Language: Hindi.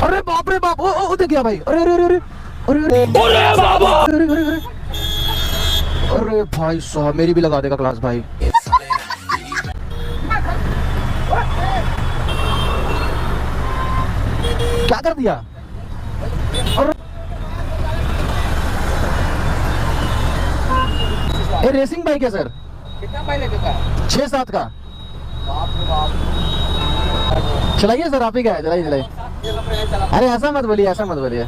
अरे बाप रे बाप, ओ देख गया भाई। अरे अरे अरे अरे अरे अरे बाबा, अरे अरे अरे अरे भाई साहब, मेरी भी लगा देगा क्लास भाई। क्या कर दिया? और ये रेसिंग बाइक है सर। कितना माइलेज देता है? 6-7 का। बाप रे बाप। चलाइए सर, आप ही क्या है, चलाइए चलाइए। ये सब नहीं चला। अरे ऐसा मत बोलिए, ऐसा मत बोलिए।